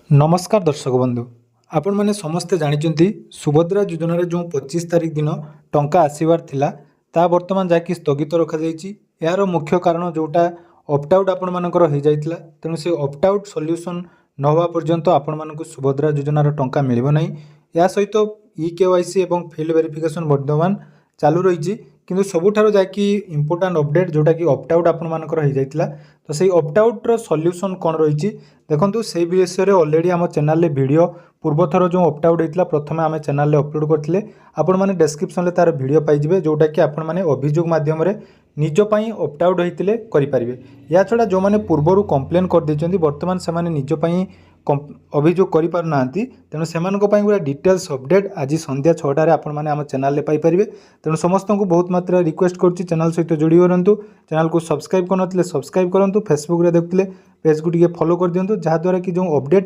नमस्कार दर्शक बंधु आपण मैंने समस्ते जानते सुभद्रा योजन जो 25 तारिख दिन टंका आसबार थिला ता वर्तमान जाकि स्थगित रखा यार मुख्य कारण जोटा ऑप्टआउट आपण मानकर हो जाइतिला तेणु से ऑप्टआउट सॉल्यूशन न होवा पर्यंत आपण मानक सुभद्रा योजनार टंका मिलिबो नाही। या सहित ई-केवाईसी एवं फील्ड वेरिफिकेशन वर्तमान चालू रही किंतु सबुठारो जाकि इंपोर्टाट अपडेट जोटा कि ऑप्टआउट आपण मानकर हो जाइतिला तो सही ऑप्टआउट रो सॉल्यूशन कौन रही देखो से विषय में ऑलरेडी आम चैनल रे वीडियो पूर्व थर जो ऑप्टआउट होता प्रथम आम चैनल रे अपलोड करते आपण मैंने डिस्क्रिप्शन में तार वीडियो पाइबे जोटा कि आपण मैंने अभियोग माध्यम निजपाई ऑप्टआउट होते करेंगे। या छड़ा जो मैंने पूर्वर कंप्लेन कर देते बर्तमान से निजपाई अभियोग करना तेणु से गोटे डिटेल्स अपडेट आज संध्या 6टार आपने आम चैनल पाइपर तेणु समस्त को बहुत मात्रा रिक्वेस्ट करुच्ची चैनल सहित जोड़ी करूँ चैनल को सब्सक्राइब करते सब्सक्राइब करूँ फेसबुक रे देखते पेज को टी फॉलो कर दिंतु जहाँद्वारा कि जो अपडेट